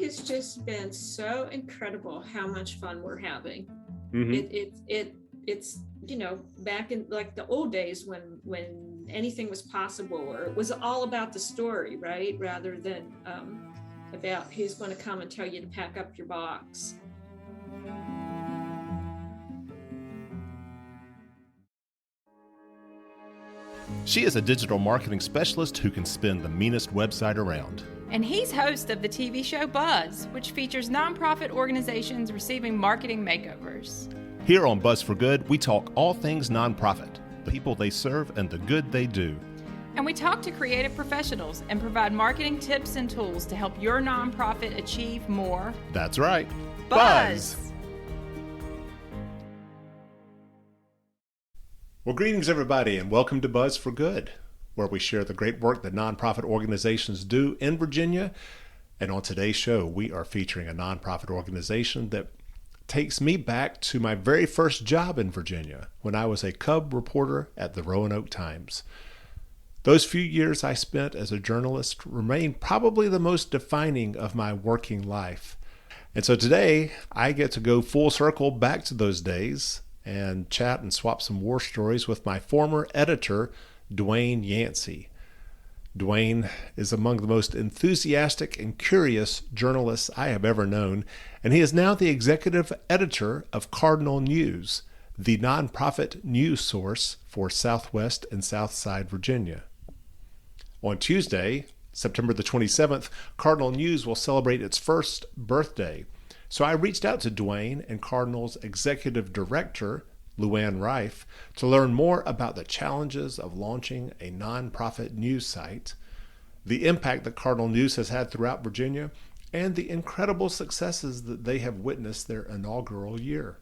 has just been so incredible how much fun we're having. It's back in like the old days when anything was possible, or it was all about the story, right, rather than about who's going to come and tell you to pack up your box. She is a digital marketing specialist who can spin the meanest website around. And he's host of the TV show Buzz, which features nonprofit organizations receiving marketing makeovers. Here on Buzz for Good, we talk all things nonprofit, the people they serve and the good they do. And we talk to creative professionals and provide marketing tips and tools to help your nonprofit achieve more. That's right. Buzz! Well, greetings everybody, and welcome to Buzz for Good, where we share the great work that nonprofit organizations do in Virginia. And on today's show, we are featuring a nonprofit organization that takes me back to my very first job in Virginia when I was a cub reporter at the Roanoke Times. Those few years I spent as a journalist remain probably the most defining of my working life. And so today I get to go full circle back to those days and chat and swap some war stories with my former editor, Dwayne Yancey. Dwayne is among the most enthusiastic and curious journalists I have ever known, and he is now the executive editor of Cardinal News, the nonprofit news source for Southwest and Southside Virginia. On Tuesday, September the 27th, Cardinal News will celebrate its first birthday. So I reached out to Dwayne and Cardinal's executive director, Luanne Rife, to learn more about the challenges of launching a nonprofit news site, the impact that Cardinal News has had throughout Virginia, and the incredible successes that they have witnessed their inaugural year.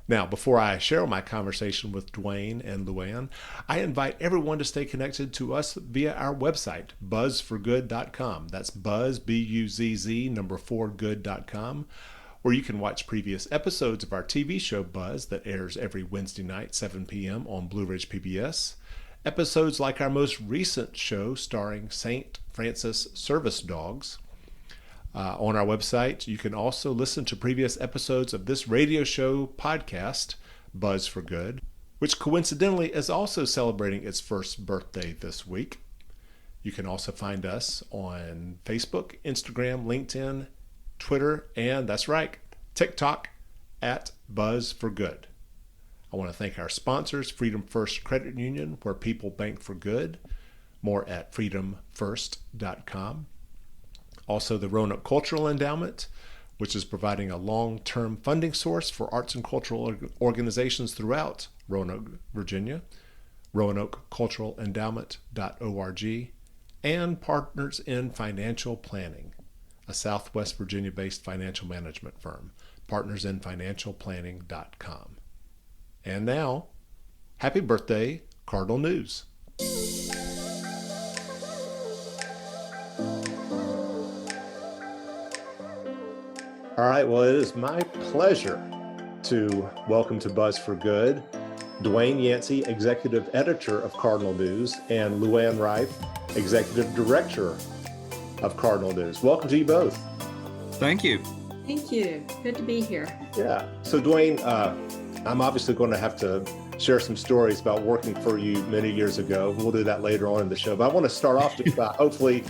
Now, before I share my conversation with Dwayne and Luanne, I invite everyone to stay connected to us via our website, buzzforgood.com. That's buzz, B-U-Z-Z, 4good.com. where you can watch previous episodes of our TV show Buzz that airs every Wednesday night, 7 p.m. on Blue Ridge PBS. Episodes like our most recent show starring St. Francis Service Dogs. On our website, you can also listen to previous episodes of this radio show podcast, Buzz for Good, which coincidentally is also celebrating its first birthday this week. You can also find us on Facebook, Instagram, LinkedIn, Twitter, and that's right, TikTok at Buzz for Good. I want to thank our sponsors, Freedom First Credit Union, where people bank for good. More at freedomfirst.com. Also, the Roanoke Cultural Endowment, which is providing a long-term funding source for arts and cultural organizations throughout Roanoke, Virginia. RoanokeCulturalEndowment.org. And Partners in Financial Planning, a Southwest Virginia-based financial management firm, partnersinfinancialplanning.com. And now, happy birthday, Cardinal News. All right, well, it is my pleasure to welcome to Buzz for Good Dwayne Yancey, Executive Editor of Cardinal News, and Luanne Rife, Executive Director of Cardinal News. Welcome to you both. Thank you. Thank you. Good to be here. Yeah. So Dwayne, I'm obviously going to have to share some stories about working for you many years ago. We'll do that later on in the show. But I want to start off just by hopefully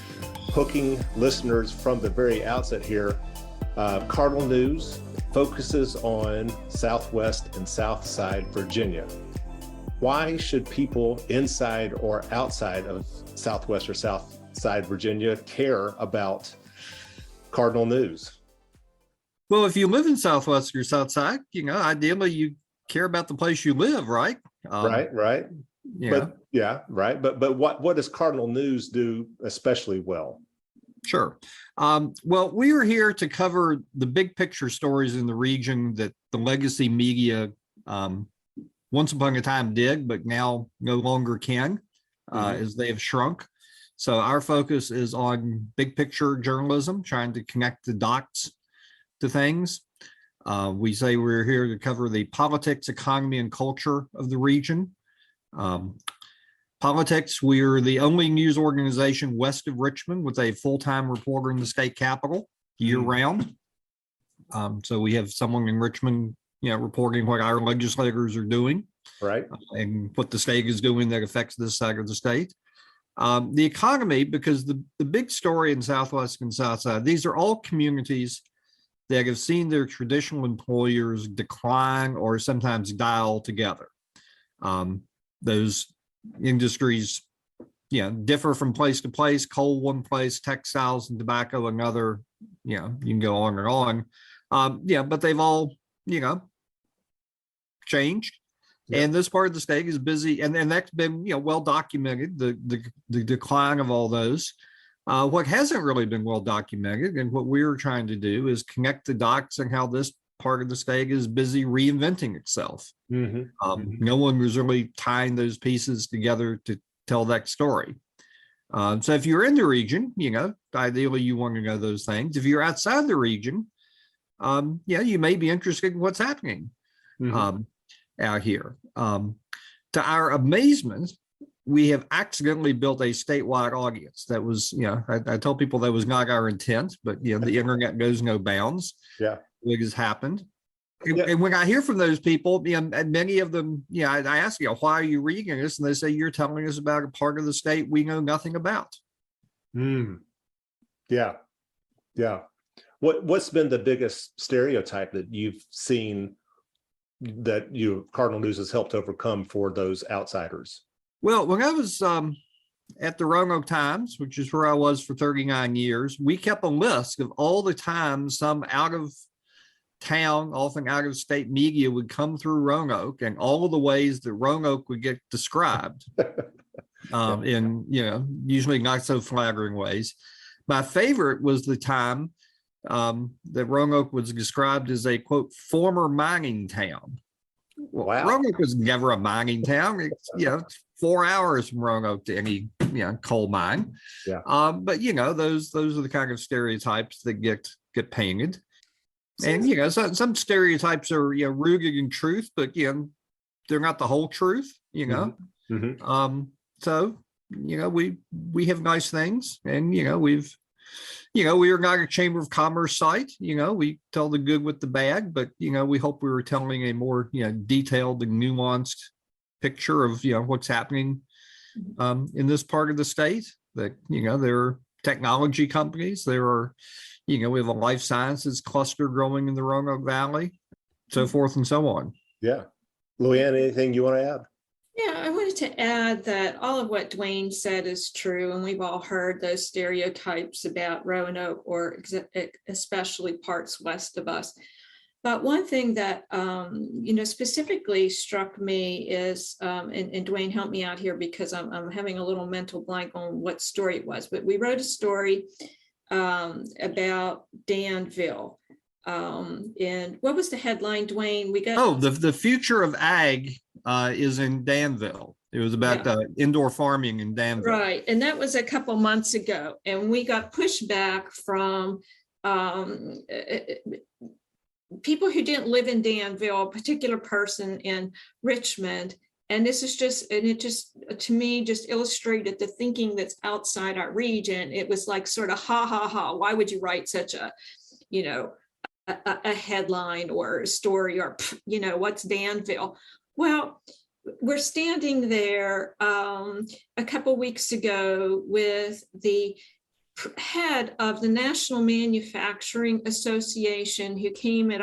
hooking listeners from the very outset here. Cardinal News focuses on Southwest and Southside Virginia. Why should people inside or outside of Southwest or Southside Virginia care about Cardinal News? Well, if you live in Southwest or Southside, ideally you care about the place you live, right? Right. Yeah. But yeah, right. But what does Cardinal News do especially well? Sure. Well, we are here to cover the big picture stories in the region that the legacy media once upon a time did, but now no longer can, as they have shrunk. So our focus is on big picture journalism, trying to connect the dots to things. We say we're here to cover the politics, economy, and culture of the region. Politics, we're the only news organization west of Richmond with a full-time reporter in the state capitol. year round. So we have someone in Richmond, reporting what our legislators are doing, Right. and what the state is doing that affects this side of the state. The economy, because the big story in Southwest and Southside, these are all communities that have seen their traditional employers decline or sometimes die altogether. Those industries, differ from place to place. Coal one place, textiles and tobacco another. You can go on and on. But they've all, changed. Yep. And this part of the state is busy, and that's been, well documented, the decline of all those. What hasn't really been well documented, and what we're trying to do, is connect the dots and how this part of the state is busy reinventing itself. No one was really tying those pieces together to tell that story. So if you're in the region, ideally you want to know those things. If you're outside the region, you may be interested in what's happening out here. To our amazement, we have accidentally built a statewide audience. That was, I tell people that was not our intent, but the internet knows no bounds. Yeah, it has happened. And when I hear from those people, and many of them, I ask, why are you reading this? And they say, you're telling us about a part of the state we know nothing about. Yeah. What's been the biggest stereotype that you've seen that Cardinal News has helped overcome for those outsiders? Well, when I was at the Roanoke Times, which is where I was for 39 years, we kept a list of all the times some out of town, often out of state media would come through Roanoke, and all of the ways that Roanoke would get described in, usually not so flattering ways. My favorite was the time that Roanoke was described as a, quote, former mining town. Well, wow. Roanoke was never a mining town. It's 4 hours from Roanoke to any coal mine. Yeah. But those are the kind of stereotypes that get painted. And some stereotypes are rooted in truth, but they're not the whole truth. So we have nice things, and we are not a Chamber of Commerce site. We tell the good with the bad, but we hope we were telling a more detailed and nuanced picture of what's happening in this part of the state. That there are technology companies, there are we have a life sciences cluster growing in the Roanoke Valley, so forth and so on. Yeah. Luanne, anything you want to add? Yeah, I wanted to add that all of what Dwayne said is true, and we've all heard those stereotypes about Roanoke, or especially parts west of us. But one thing that specifically struck me is, and Dwayne, help me out here because I'm having a little mental blank on what story it was. But we wrote a story about Danville. And what was the headline, Dwayne? We got the future of ag is in Danville. It was about indoor farming in Danville. Right. And that was a couple months ago. And we got pushback from people who didn't live in Danville, a particular person in Richmond. And this is to me, just illustrated the thinking that's outside our region. It was like sort of, ha, ha, ha, why would you write such a headline or a story, or, what's Danville? Well, we're standing there a couple weeks ago with the head of the National Manufacturing Association, who came at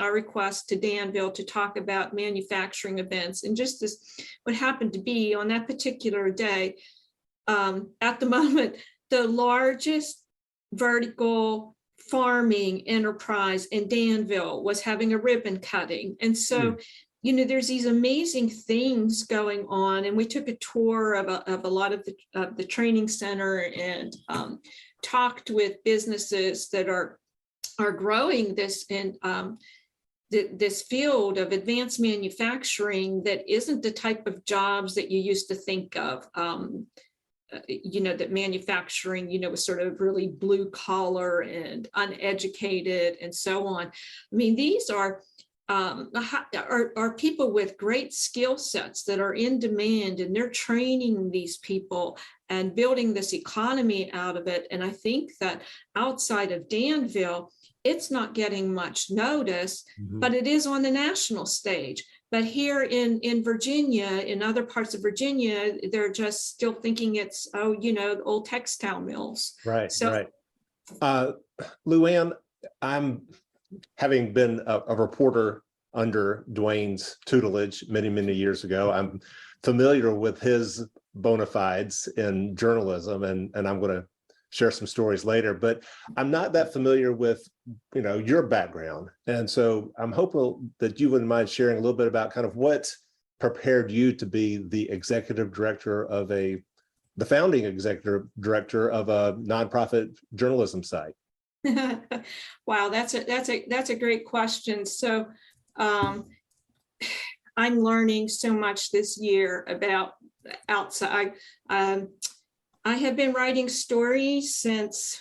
our request to Danville to talk about manufacturing events. And just as what happened to be on that particular day, at the moment, the largest vertical farming enterprise in Danville was having a ribbon cutting. And so there's these amazing things going on, and we took a tour of a lot of the training center and talked with businesses that are growing this in this field of advanced manufacturing that isn't the type of jobs that you used to think of. That manufacturing, was sort of really blue collar and uneducated and so on. I mean, these are people with great skill sets that are in demand, and they're training these people and building this economy out of it. And I think that outside of Danville, it's not getting much notice, but it is on the national stage. But here in Virginia, in other parts of Virginia, they're just still thinking it's, old textile mills. Right, So, right. Luanne, I'm having been a reporter under Dwayne's tutelage many, many years ago. I'm familiar with his bona fides in journalism, and I'm going to share some stories later, but I'm not that familiar with, your background. And so I'm hopeful that you wouldn't mind sharing a little bit about kind of what prepared you to be the executive director of the founding executive director of a nonprofit journalism site. Wow, that's a great question. So I'm learning so much this year about outside. I have been writing stories since,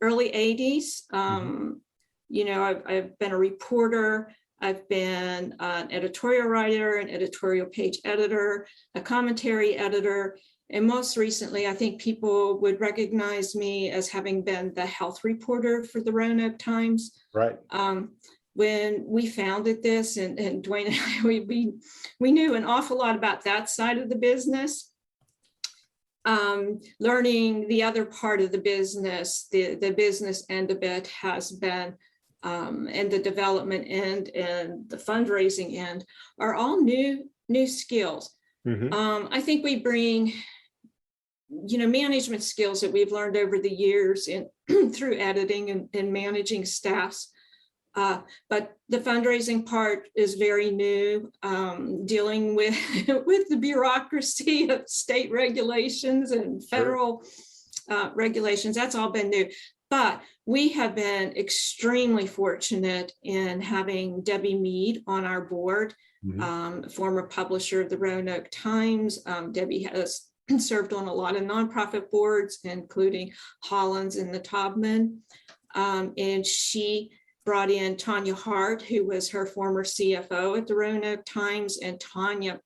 early 80s. I've been a reporter. I've been an editorial writer, an editorial page editor, a commentary editor. And most recently, I think people would recognize me as having been the health reporter for the Roanoke Times. Right. When we founded this, and Dwayne and I, we knew an awful lot about that side of the business. Learning the other part of the business, the business end of it has been, and the development end and the fundraising end are all new skills. I think we bring, management skills that we've learned over the years through editing and managing staffs. But the fundraising part is very new, dealing with the bureaucracy of state regulations and federal regulations. That's all been new. But we have been extremely fortunate in having Debbie Mead on our board, former publisher of the Roanoke Times. Debbie has served on a lot of nonprofit boards, including Hollins and the Taubman. And she brought in Tanya Hart, who was her former CFO at the Roanoke Times. And Tanya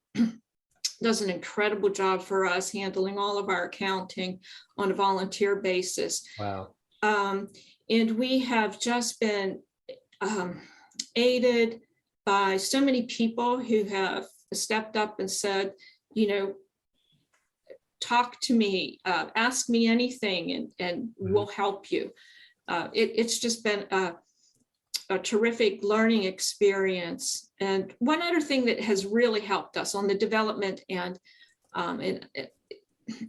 does an incredible job for us handling all of our accounting on a volunteer basis. Wow. And we have just been aided by so many people who have stepped up and said, talk to me, ask me anything, and we'll help you. It's just been a terrific learning experience. And one other thing that has really helped us on the development end,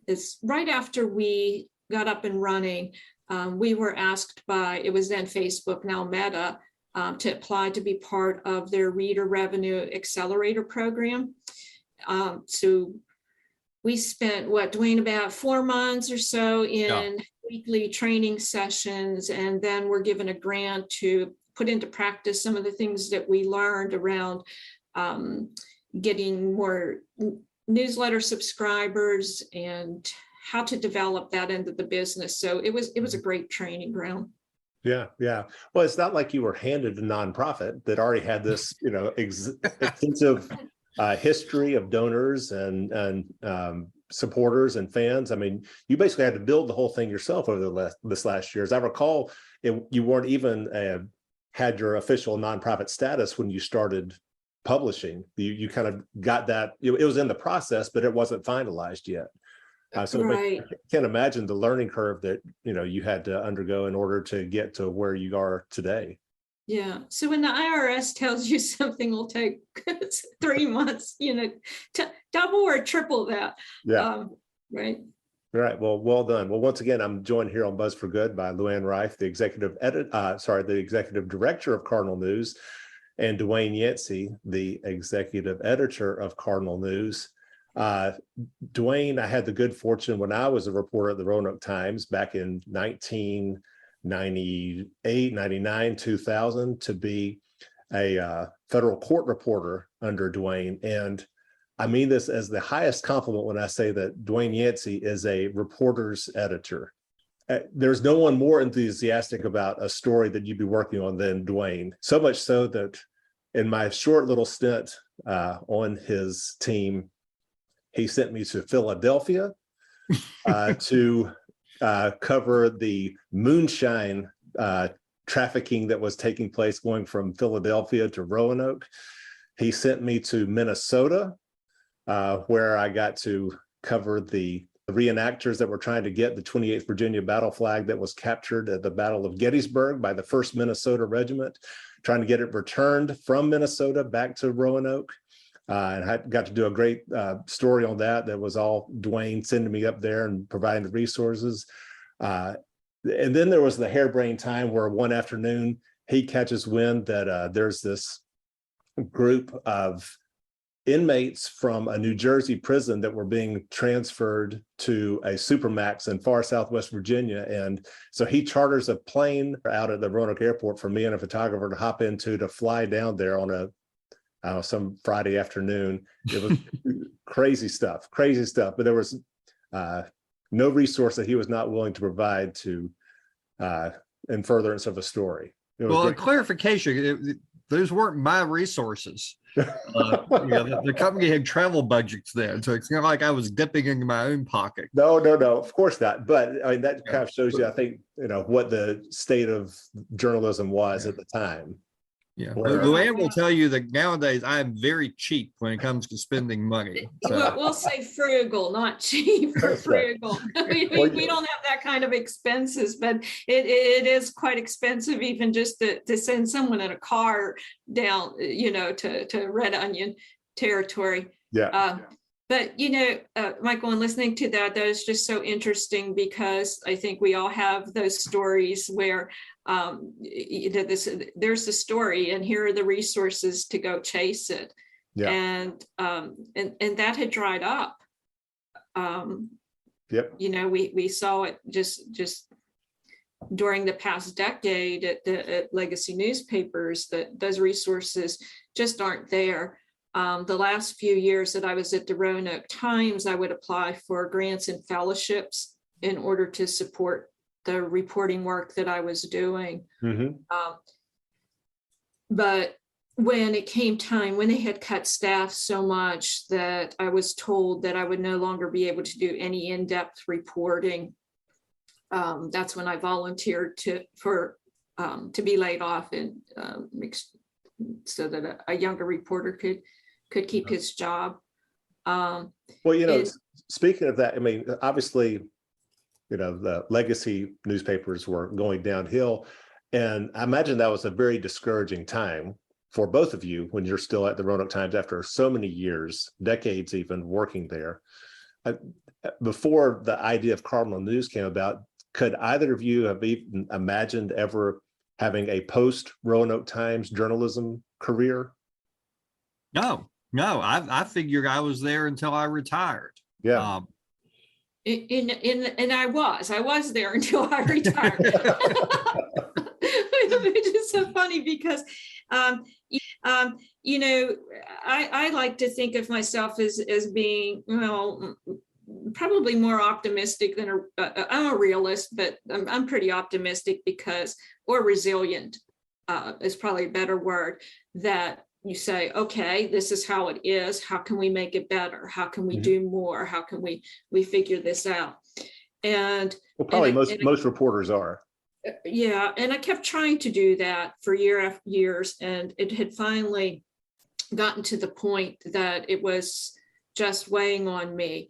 is right after we got up and running, we were asked by, it was then Facebook, now Meta, to apply to be part of their Reader Revenue Accelerator program. So we spent, Dwayne, about 4 months or so in weekly training sessions, and then we're given a grant to put into practice some of the things that we learned around getting more newsletter subscribers and how to develop that end of the business. So it was a great training ground. Yeah. Well, it's not like you were handed a nonprofit that already had this, extensive history of donors and supporters and fans. I mean, you basically had to build the whole thing yourself over this last year. As I recall, you weren't even had your official nonprofit status when you started publishing. You kind of got that. It was in the process, but it wasn't finalized yet. So right. I can't imagine the learning curve that you had to undergo in order to get to where you are today. Yeah. So when the IRS tells you something will take 3 months, double or triple that. Yeah. Right. All right. Well done. Well, once again, I'm joined here on Buzz for Good by Luanne Rife, the executive director of Cardinal News, and Dwayne Yancey, the executive editor of Cardinal News. Dwayne, I had the good fortune when I was a reporter at the Roanoke Times back in 1998, 99, 2000 to be a federal court reporter under Dwayne. And I mean this as the highest compliment when I say that Dwayne Yancey is a reporter's editor. There's no one more enthusiastic about a story that you'd be working on than Dwayne. So much so that in my short little stint on his team, he sent me to Philadelphia to cover the moonshine trafficking that was taking place going from Philadelphia to Roanoke. He sent me to Minnesota, where I got to cover the reenactors that were trying to get the 28th Virginia battle flag that was captured at the Battle of Gettysburg by the 1st Minnesota Regiment, trying to get it returned from Minnesota back to Roanoke. And I got to do a great story on that. That was all Dwayne sending me up there and providing the resources. And then there was the harebrained time where one afternoon he catches wind that there's this group of inmates from a New Jersey prison that were being transferred to a supermax in far southwest Virginia. And so he charters a plane out at the Roanoke airport for me and a photographer to hop into to fly down there on some Friday afternoon. It was crazy stuff. But there was no resource that he was not willing to provide to in furtherance of a story. Well, a clarification, those weren't my resources. The company had travel budgets then, so it's not like I was dipping into my own pocket. No, of course not. But I mean, that kind of shows you, I think, what the state of journalism was at the time. Yeah, Luanne will tell you that nowadays I am very cheap when it comes to spending money. So. We'll say frugal, not cheap. Frugal. We don't have that kind of expenses, but it is quite expensive, even just to send someone in a car down, to Red Onion territory. Yeah. But Michael, and listening to that is just so interesting, because I think we all have those stories where there's the story and here are the resources to go chase it. Yeah. And that had dried up. Yep. We saw it just during the past decade at legacy newspapers, that those resources just aren't there. The last few years that I was at the Roanoke Times, I would apply for grants and fellowships in order to support the reporting work that I was doing. Mm-hmm. But when it came time, when they had cut staff so much that I was told that I would no longer be able to do any in-depth reporting, that's when I volunteered to be laid off, and so that a younger reporter could keep his job. Well, speaking of that, I mean, obviously, the legacy newspapers were going downhill, and I imagine that was a very discouraging time for both of you when you're still at the Roanoke Times after so many years, decades even, working there. Before the idea of Cardinal News came about, could either of you have even imagined ever having a post-Roanoke Times journalism career? No. I figured I was there until I retired. Yeah. And I was there until I retired, which is so funny because, I like to think of myself as being, probably more optimistic than I'm a realist, but I'm pretty optimistic or resilient is probably a better word, that you say, okay, this is how it is. How can we make it better? How can we do more? How can we figure this out? And probably most reporters are. Yeah. And I kept trying to do that for year after years. And it had finally gotten to the point that it was just weighing on me,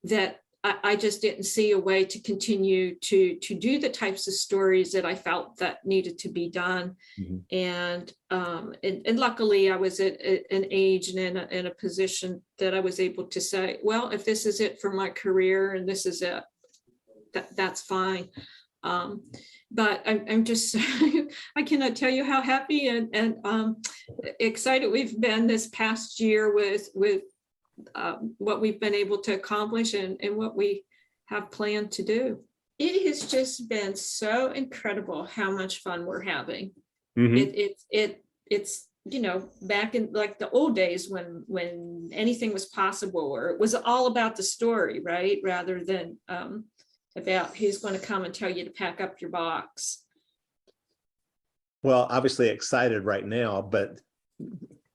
that I just didn't see a way to continue to do the types of stories that I felt that needed to be done. Mm-hmm. And luckily I was at an age and in a position that I was able to say, well, if this is it for my career and this is it, that's fine. But I'm just, I cannot tell you how happy and excited we've been this past year with what we've been able to accomplish and what we have planned to do. It has just been so incredible how much fun we're having. Mm-hmm. It's back in like the old days when anything was possible, or it was all about the story, right? Rather than about who's going to come and tell you to pack up your box. Well, obviously excited right now, but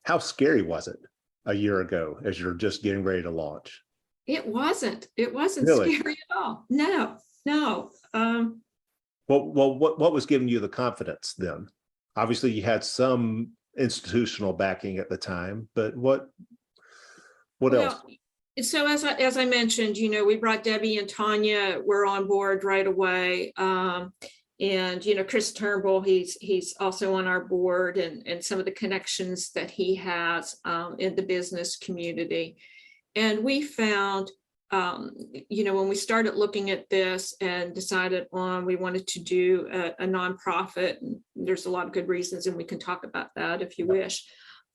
how scary was it a year ago as you're just getting ready to launch? It wasn't. It wasn't Really? scary at all. No, no. What was giving you the confidence then? Obviously, you had some institutional backing at the time, but what else? Well, so as I mentioned, we brought Debbie and Tanya. We're on board right away. And Chris Turnbull, he's also on our board, and some of the connections that he has in the business community. And we found, when we started looking at this and decided on we wanted to do a nonprofit, and there's a lot of good reasons, and we can talk about that if you wish.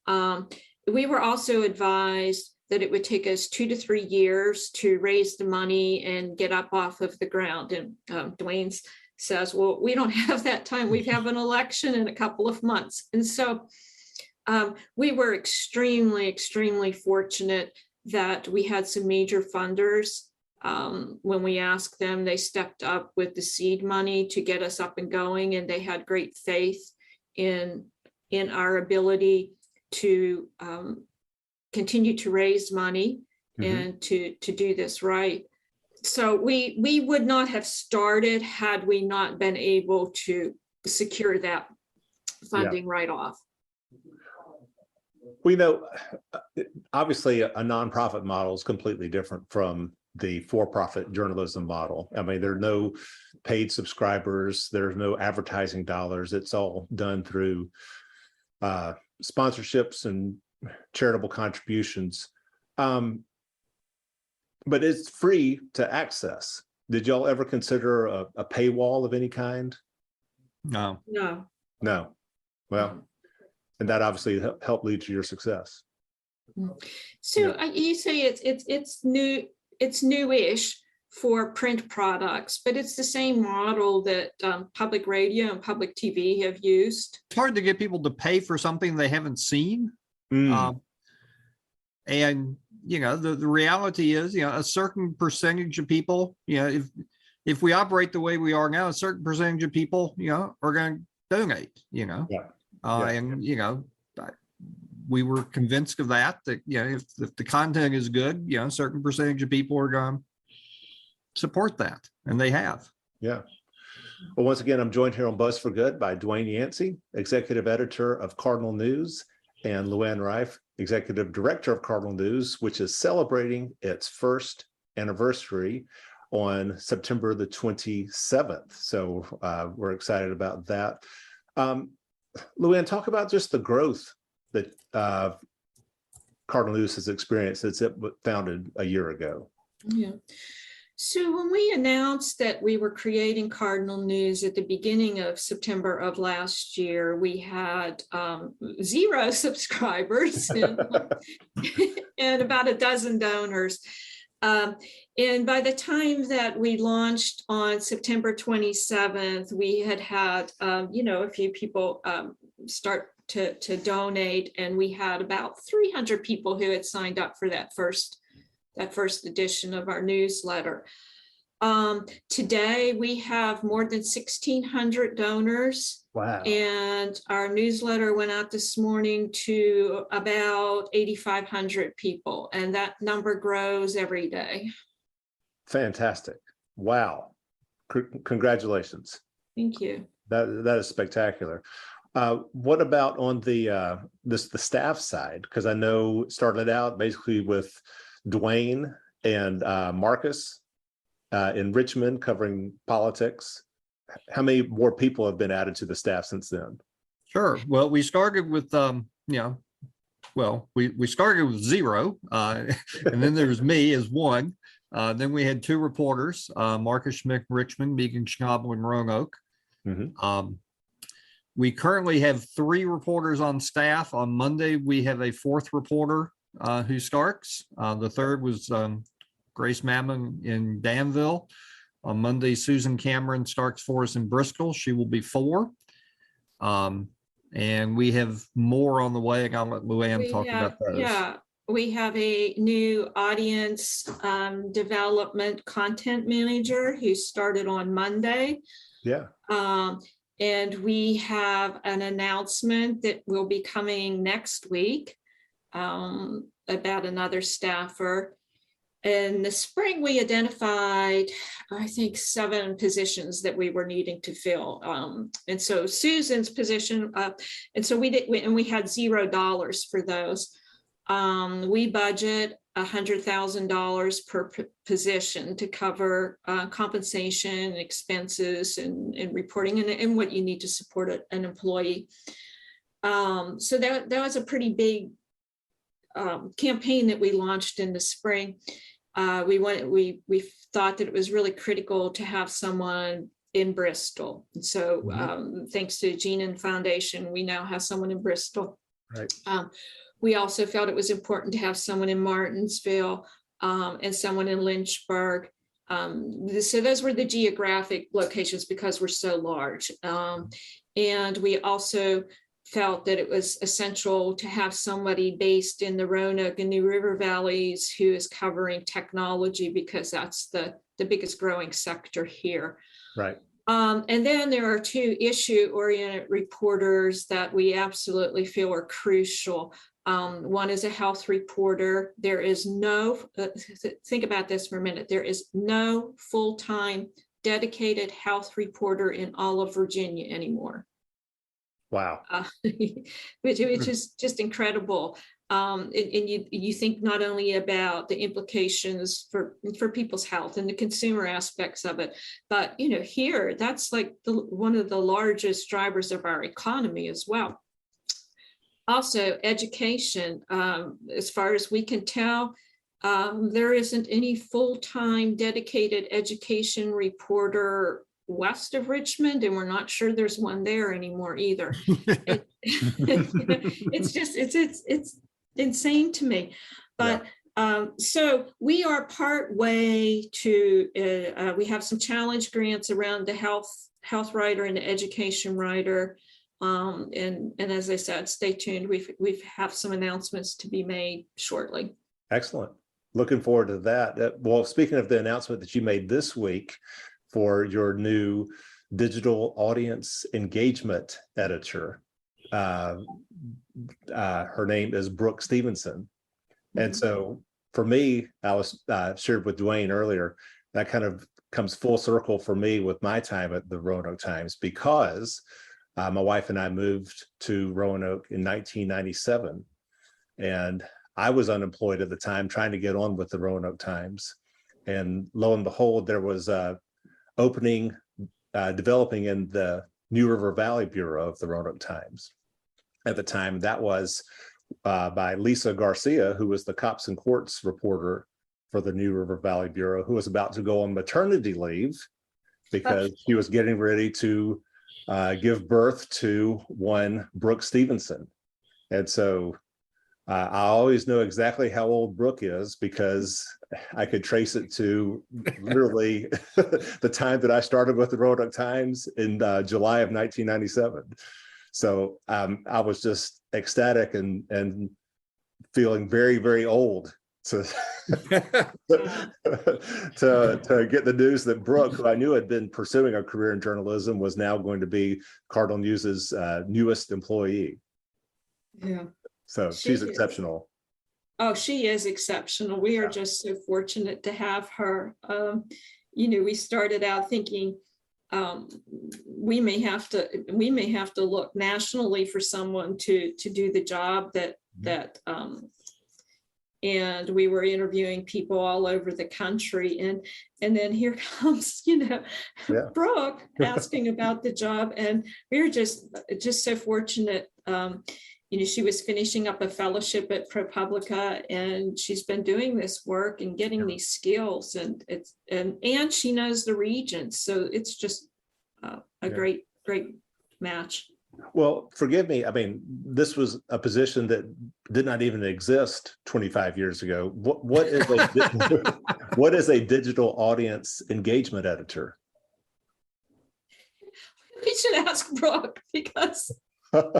We were also advised that it would take us 2 to 3 years to raise the money and get up off of the ground. And Dwayne says, well, we don't have that time. We have an election in a couple of months. And so we were extremely, extremely fortunate that we had some major funders. When we asked them, they stepped up with the seed money to get us up and going, and they had great faith in our ability to continue to raise money and to do this right. So we would not have started had we not been able to secure that funding right off. We know, obviously, a nonprofit model is completely different from the for-profit journalism model. I mean, there are no paid subscribers, there's no advertising dollars. It's all done through sponsorships and charitable contributions. But it's free to access. Did y'all ever consider a paywall of any kind? No. No. Well, and that obviously helped lead to your success. So you say it's new, it's newish for print products, but it's the same model that public radio and public TV have used. It's hard to get people to pay for something they haven't seen. And the reality is, a certain percentage of people, if we operate the way we are now, a certain percentage of people, are going to donate, and we were convinced of that if the content is good, a certain percentage of people are going to support that, and they have. Yeah. Well, once again, I'm joined here on Buzz for Good by Dwayne Yancey, executive editor of Cardinal News, and Luanne Rife, executive director of Cardinal News, which is celebrating its first anniversary on September the 27th. So we're excited about that. Luanne, talk about just the growth that Cardinal News has experienced since it was founded a year ago. Yeah. So when we announced that we were creating Cardinal News at the beginning of September of last year, we had 0 subscribers and about a dozen donors. And by the time that we launched on September 27th, we had a few people start to donate, and we had about 300 people who had signed up for that first edition of our newsletter. Today we have more than 1,600 donors. Wow. And our newsletter went out this morning to about 8,500 people, and that number grows every day. Fantastic. Wow. Congratulations. Thank you. That is spectacular. What about on the staff side? Because I know it started out basically with Dwayne and Marcus in Richmond covering politics. How many more people have been added to the staff since then? Sure. Well, we started with we started with 0, and then there was me as one. Then we had 2 reporters, Marcus Schmidt, Richmond, Megan Schnabel in Roanoke. We currently have 3 reporters on staff. On Monday, we have a 4th reporter who starts. The 3rd was Grace Mammon in Danville. On Monday, Susan Cameron starts for us in Bristol. She will be 4. And we have more on the way. And I'll let Luanne talk about those. Yeah, we have a new audience development content manager who started on Monday. Yeah. And we have an announcement that will be coming next week about another staffer. In the spring, we identified, I think, 7 positions that we were needing to fill. And so Susan's position, and so we had $0 for those. We budget $100,000 per position to cover compensation, expenses, and reporting, and what you need to support an employee. So that was a pretty big campaign that we launched in the spring. We thought that it was really critical to have someone in Bristol. And so thanks to Gene and Foundation, we now have someone in Bristol. Right. We also felt it was important to have someone in Martinsville and someone in Lynchburg. So those were the geographic locations because we're so large. And we also felt that it was essential to have somebody based in the Roanoke and New River valleys who is covering technology, because that's the biggest growing sector here. Right. And then there are 2 issue-oriented reporters that we absolutely feel are crucial. One is a health reporter. There is no, think about this for a minute, there is no full-time dedicated health reporter in all of Virginia anymore. Wow. Which is just incredible. And you think not only about the implications for people's health and the consumer aspects of it, but here that's like one of the largest drivers of our economy as well. Also, education. As far as we can tell, there isn't any full-time dedicated education reporter west of Richmond, and we're not sure there's one there anymore either. It's insane to me. But so we are part way to we have some challenge grants around the health writer and the education writer. And as I said, stay tuned. We have some announcements to be made shortly. Excellent. Looking forward to that. Well, speaking of the announcement that you made this week for your new digital audience engagement editor, her name is Brooke Stevenson. And so for me, I was shared with Dwayne earlier, that kind of comes full circle for me with my time at the Roanoke Times, because my wife and I moved to Roanoke in 1997, and I was unemployed at the time trying to get on with the Roanoke Times. And lo and behold, there was opening, developing in the New River Valley Bureau of the Roanoke Times. At the time, that was by Lisa Garcia, who was the Cops and Courts reporter for the New River Valley Bureau, who was about to go on maternity leave because she was getting ready to give birth to one Brooke Stevenson. And so I always know exactly how old Brooke is, because I could trace it to literally the time that I started with the Roanoke Times in July of 1997. So I was just ecstatic and feeling very, very old to to get the news that Brooke, who I knew had been pursuing a career in journalism, was now going to be Cardinal News's newest employee. Yeah. So she's exceptional. Oh, she is exceptional. We are just so fortunate to have her. We started out thinking we may have to look nationally for someone to do the job that and we were interviewing people all over the country, and then here comes Brooke asking about the job, and we were just so fortunate. She was finishing up a fellowship at ProPublica, and she's been doing this work and getting these skills, and she knows the region, so it's just a great match. Well, forgive me. I mean, this was a position that did not even exist 25 years ago. What is a digital audience engagement editor? We should ask Brooke, because that's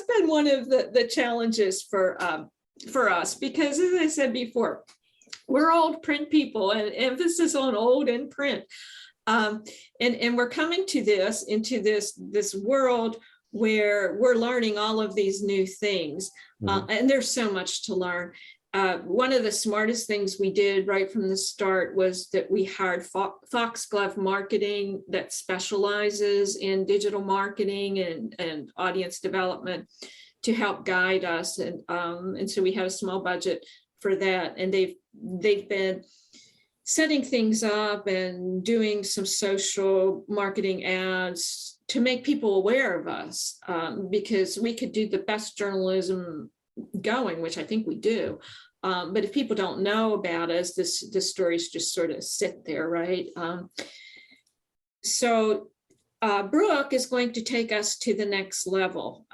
been one of the challenges for us, because as I said before, we're old print people, and emphasis on old and print. And we're coming into this world where we're learning all of these new things, and there's so much to learn. one of the smartest things we did right from the start was that we hired Foxglove Marketing that specializes in digital marketing and audience development to help guide us. And so we have a small budget for that. And they've been setting things up and doing some social marketing ads to make people aware of us, because we could do the best journalism going, which I think we do. But if people don't know about us, the stories just sort of sit there, right? So Brooke is going to take us to the next level.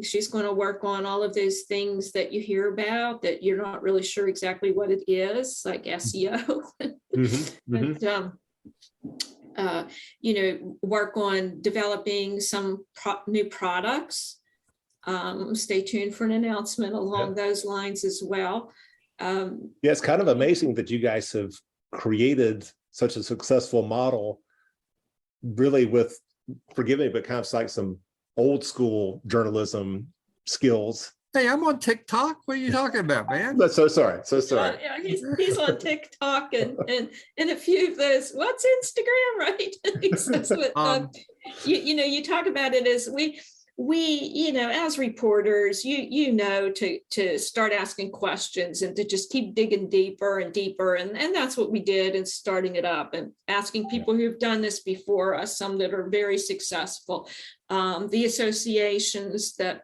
She's going to work on all of those things that you hear about that you're not really sure exactly what it is, like SEO. Work on developing some new products. Stay tuned for an announcement along those lines as well. Yeah, it's kind of amazing that you guys have created such a successful model, really with, forgive me, but kind of like some old school journalism skills. Hey, I'm on TikTok. What are you talking about, man? So sorry. Yeah, he's on TikTok and a few of those. What's Instagram, right? That's what, you talk about it as we as reporters, to start asking questions and to just keep digging deeper and deeper. And that's what we did in starting it up and asking people who've done this before us, some that are very successful, the associations that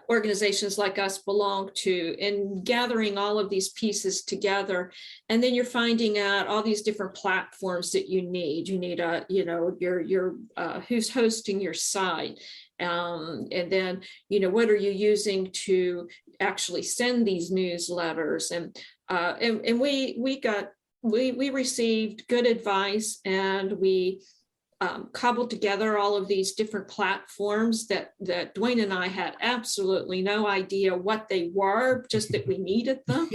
organizations like us belong to, and gathering all of these pieces together. And then you're finding out all these different platforms that you need. You need your who's hosting your site. And then, what are you using to actually send these newsletters? And we received good advice, and we cobbled together all of these different platforms that Dwayne and I had absolutely no idea what they were, just that we needed them.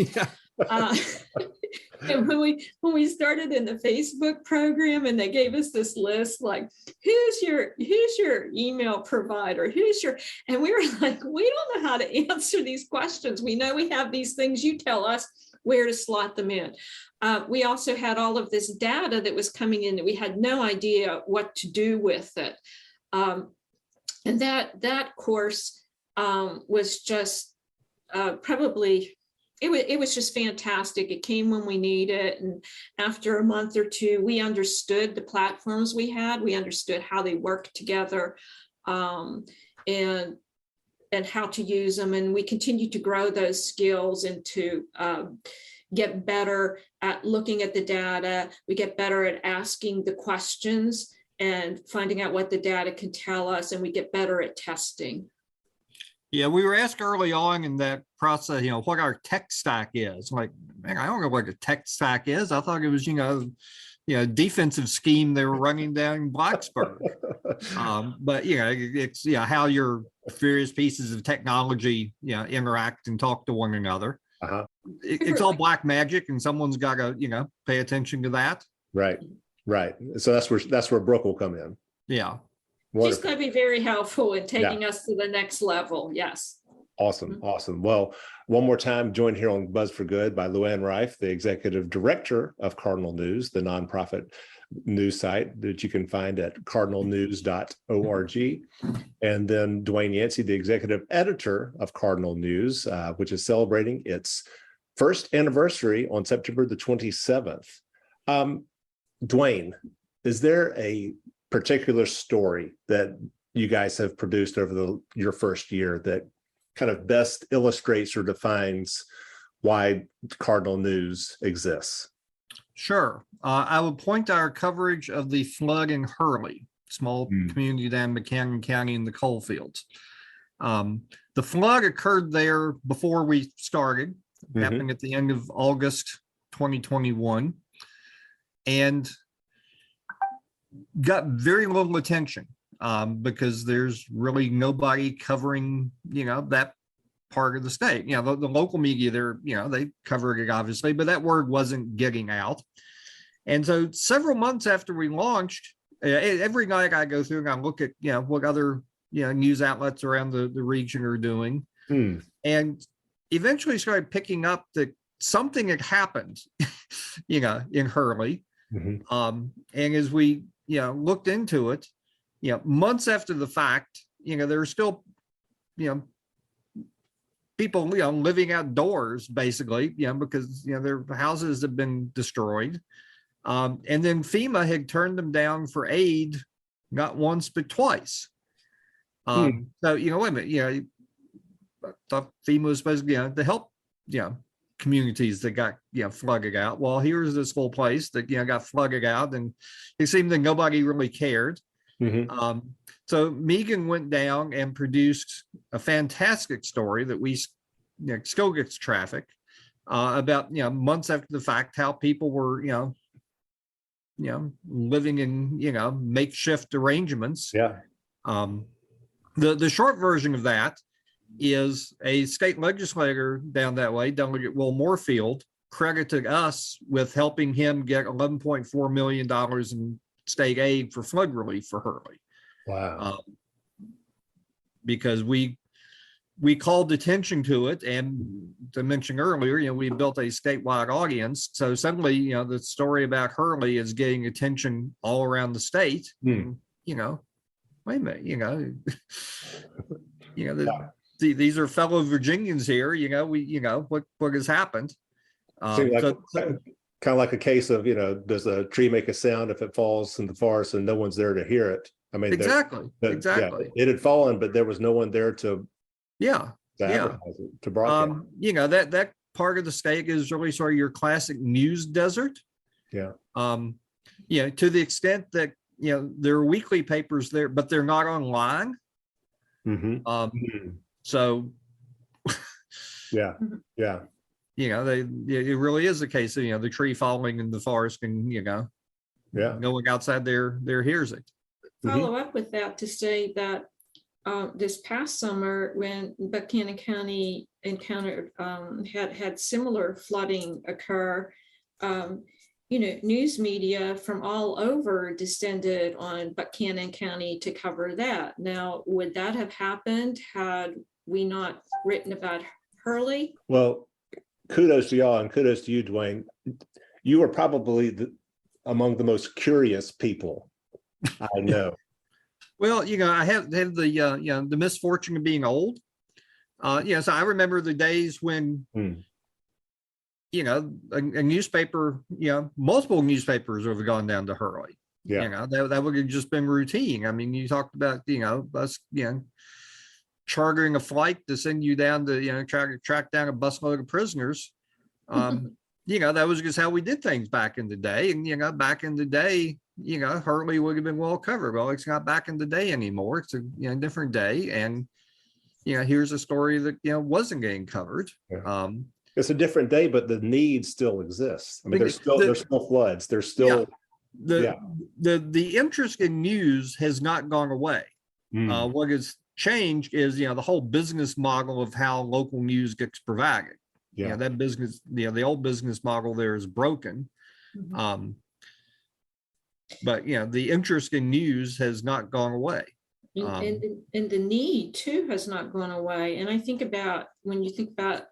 And when we started in the Facebook program, and they gave us this list, like, who's your email provider, and we were like, we don't know how to answer these questions. We know we have these things, you tell us where to slot them in. We also had all of this data that was coming in that we had no idea what to do with it. And that course was just probably, it was just fantastic. It came when we needed it. And after a month or two, we understood the platforms we had. We understood how they worked together, and how to use them. And we continued to grow those skills and to get better at looking at the data. We get better at asking the questions and finding out what the data can tell us, and we get better at testing. Yeah, we were asked early on in that process, what our tech stack is. Like, man, I don't know what a tech stack is. I thought it was, defensive scheme they were running down Blacksburg. But it's how your various pieces of technology interact and talk to one another. It's all black magic, and someone's got to pay attention to that. Right. So that's where Brooke will come in. Yeah. Wonderful. She's going to be very helpful in taking us to the next level. Yes. Awesome. Well, one more time, joined here on Buzz for Good by Luanne Rife, the executive director of Cardinal News, the nonprofit news site that you can find at cardinalnews.org. And then Dwayne Yancey, the executive editor of Cardinal News, which is celebrating its first anniversary on September the 27th. Dwayne, is there a particular story that you guys have produced over your first year that kind of best illustrates or defines why Cardinal News exists? Sure. I would point to our coverage of the flood in Hurley, small community down in Buchanan County in the coal fields. The flood occurred there before we started, happening at the end of August 2021, and got very little attention because there's really nobody covering, that part of the state. The local media there, they covered it obviously, but that word wasn't getting out. And so several months after we launched, every night I go through and I look at, what other, news outlets around the region are doing. And, eventually started picking up that something had happened, in Hurley. And as we, looked into it, months after the fact, there were still, people, living outdoors basically, because, their houses have been destroyed. And then FEMA had turned them down for aid, not once, but twice. So, wait a minute, I thought FEMA was supposed to, to help, communities that got, flooded out. Well, here's this whole place that, got flooded out, and it seemed that nobody really cared. So Megan went down and produced a fantastic story that we, still gets traffic, about, months after the fact, how people were, living in, makeshift arrangements. Yeah. The short version of that is a state legislator down that way, Delegate Will Moorfield, credited us with helping him get $11.4 million in state aid for flood relief for Hurley. Wow. Because we called attention to it, and to mention earlier, we built a statewide audience. So suddenly, the story about Hurley is getting attention all around the state. And, wait a minute, these are fellow Virginians here. What has happened? Seems like kind of like a case of, does a tree make a sound if it falls in the forest and no one's there to hear it? I mean, exactly. Yeah, it had fallen, but there was no one there to advertise it, to broadcast. That part of the state is really sort of your classic news desert. Yeah. To the extent that there are weekly papers there, but they're not online. So yeah. It really is a case of the tree falling in the forest, and no one outside there hears it. Follow up with that to say that this past summer, when Buchanan County encountered had similar flooding occur, news media from all over descended on Buchanan County to cover that. Now, would that have happened had we not written about Hurley? Well, kudos to y'all, and kudos to you, Dwayne. You are probably among the most curious people I know. Well, I have the misfortune of being old. So I remember the days when a newspaper, multiple newspapers would have gone down to Hurley. Yeah. That would have just been routine. I mean, you talked about, us, chartering a flight to send you down to, try to track down a busload of prisoners. That was just how we did things back in the day. And, back in the day, Hurley would have been well covered. Well, it's not back in the day anymore. It's a different day. And, here's a story that, wasn't getting covered. Yeah. It's a different day, but the need still exists. I mean, there's still floods. There's still the interest in news has not gone away. What has changed is the whole business model of how local news gets provided. That business, the old business model there is broken. But the interest in news has not gone away. And the need too has not gone away. And I think about when you think about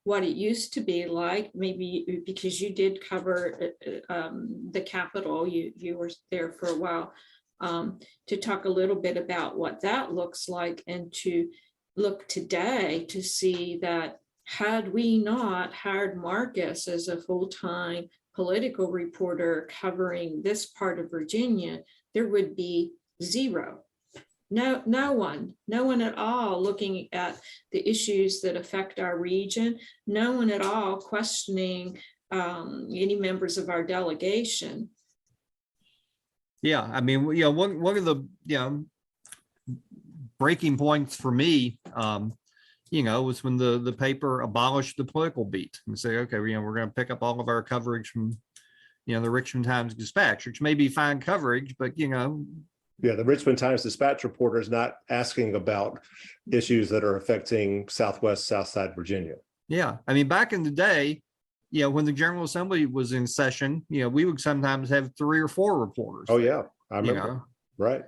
what it used to be like, maybe because you did cover the Capitol, you were there for a while, to talk a little bit about what that looks like, and to look today to see that had we not hired Marcus as a full-time political reporter covering this part of Virginia, there would be zero. No one at all looking at the issues that affect our region, no one at all questioning any members of our delegation. Yeah, I mean, one of the breaking points for me, was when the paper abolished the political beat and say, okay, we're going to pick up all of our coverage from, the Richmond Times-Dispatch, which may be fine coverage, but the Richmond Times-Dispatch reporter is not asking about issues that are affecting Southside Virginia. Yeah. I mean, back in the day, when the General Assembly was in session, we would sometimes have 3 or 4 reporters. Oh, yeah. I remember. Right.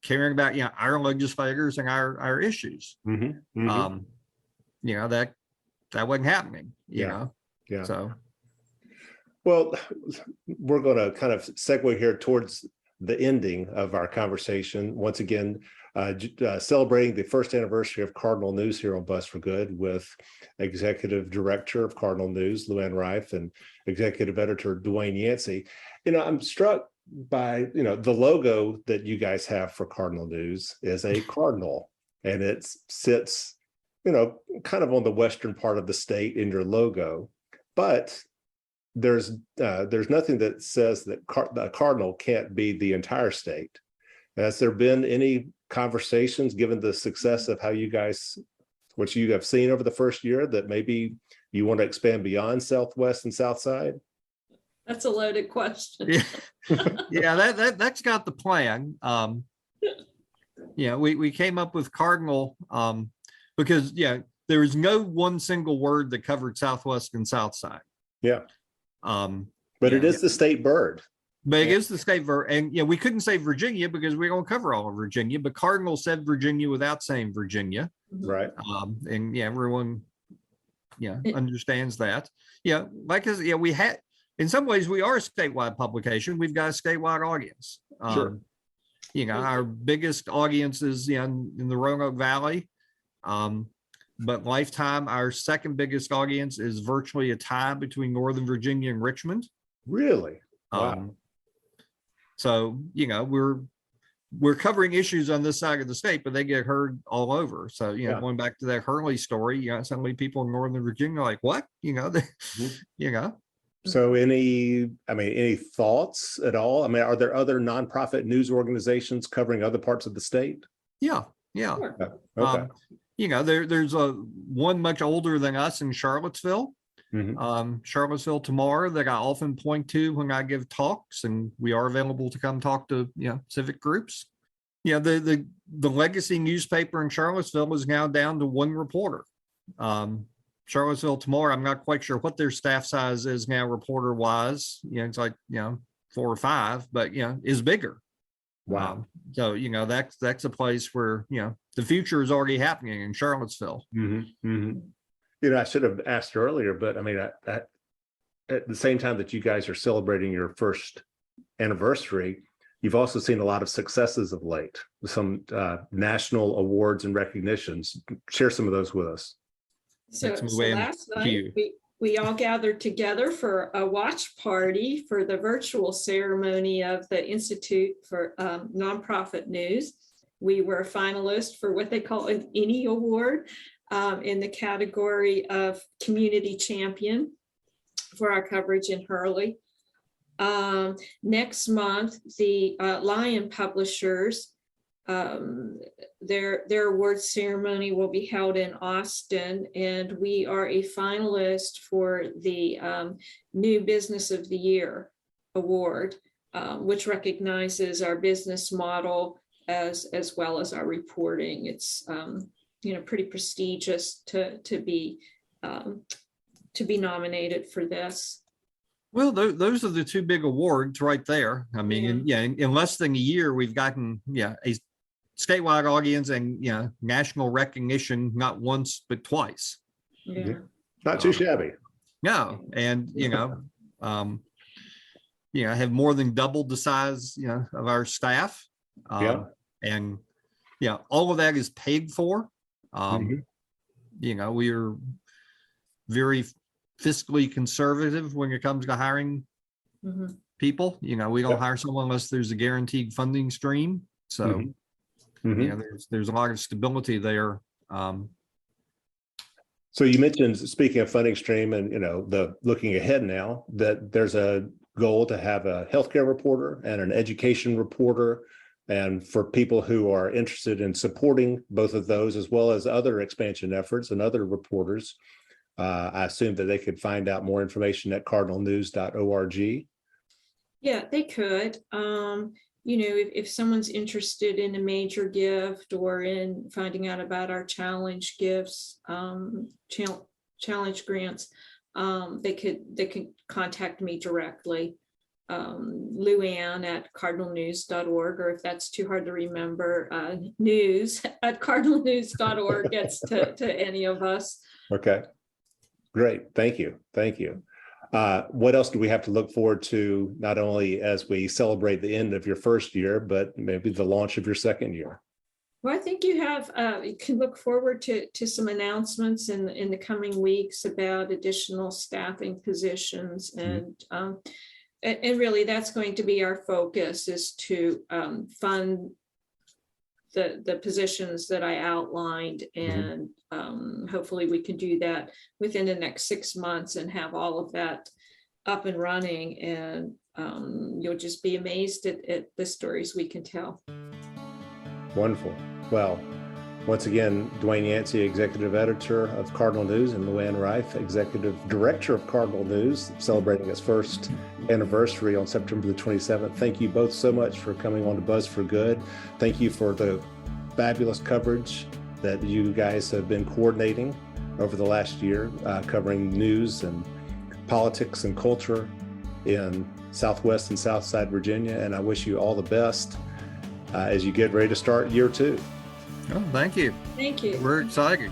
Caring about, our legislators and our issues. that wasn't happening, you know? Yeah. So. Well, we're going to kind of segue here towards the ending of our conversation. Once again, celebrating the first anniversary of Cardinal News here on Buzz for Good with Executive Director of Cardinal News, Luanne Rife, and Executive Editor Dwayne Yancey. I'm struck by, the logo that you guys have for Cardinal News is a cardinal, and it sits, kind of on the western part of the state in your logo. But there's nothing that says that the cardinal can't be the entire state. Has there been any conversations, given the success of how you guys, what you have seen over the first year, that maybe you want to expand beyond Southwest and South Side? That's a loaded question. Yeah, that's got the plan. We came up with Cardinal because there was no one single word that covered Southwest and South Side. Yeah. But it is the state bird. But it is the state bird. And we couldn't say Virginia because we don't cover all of Virginia, but Cardinal said Virginia without saying Virginia. Right. And everyone understands that. Like we had, in some ways we are a statewide publication. We've got a statewide audience. Sure. Our biggest audience is in the Roanoke Valley. But lifetime, our second biggest audience is virtually a tie between Northern Virginia and Richmond. Really? Wow. So, we're covering issues on this side of the state, but they get heard all over. So, going back to that Hurley story, suddenly people in Northern Virginia are like, what? So any thoughts at all? Are there other nonprofit news organizations covering other parts of the state? Yeah. Sure. Okay. There's one much older than us in Charlottesville, Charlottesville tomorrow, that I often point to when I give talks, and we are available to come talk to civic groups. The legacy newspaper in Charlottesville is now down to one reporter. Charlottesville tomorrow, I'm not quite sure what their staff size is now, reporter wise. It's like 4 or 5, but is bigger. Wow. So that's a place where the future is already happening in Charlottesville. I should have asked earlier, but at the same time that you guys are celebrating your first anniversary, you've also seen a lot of successes of late, some national awards and recognitions. Share some of those with us. So last night we all gathered together for a watch party for the virtual ceremony of the Institute for Nonprofit News. We were finalists for what they call an inaugural in the category of community champion for our coverage in Hurley. Next month, the Lion Publishers, their award ceremony will be held in Austin, and we are a finalist for the New Business of the Year award, which recognizes our business model as well as our reporting. It's pretty prestigious to be nominated for this. Well, those are the two big awards right there. In less than a year, we've gotten a statewide audience and national recognition, not once but twice. Not too shabby. No, and have more than doubled the size of our staff. And all of that is paid for. We are very fiscally conservative when it comes to hiring people. We don't hire someone unless there's a guaranteed funding stream. So there's a lot of stability there. So you mentioned, speaking of funding stream and the looking ahead now, that there's a goal to have a healthcare reporter and an education reporter. And for people who are interested in supporting both of those, as well as other expansion efforts and other reporters, I assume that they could find out more information at cardinalnews.org. Yeah, they could. If someone's interested in a major gift or in finding out about our challenge gifts, challenge grants, they could contact me directly. Luanne at cardinalnews.org, or if that's too hard to remember, news at cardinalnews.org gets to any of us. Okay, great. Thank you. Thank you. What else do we have to look forward to, not only as we celebrate the end of your first year, but maybe the launch of your second year? Well, I think you can look forward to some announcements in the coming weeks about additional staffing positions, and really that's going to be our focus, is to fund the positions that I outlined, and hopefully we can do that within the next 6 months and have all of that up and running, and you'll just be amazed at the stories we can tell. Wonderful. Well, once again, Dwayne Yancey, Executive Editor of Cardinal News, and Luanne Rife, Executive Director of Cardinal News, celebrating its first anniversary on September the 27th. Thank you both so much for coming on to Buzz for Good. Thank you for the fabulous coverage that you guys have been coordinating over the last year, covering news and politics and culture in Southwest and Southside Virginia. And I wish you all the best as you get ready to start year 2. Oh, thank you. Thank you. We're excited.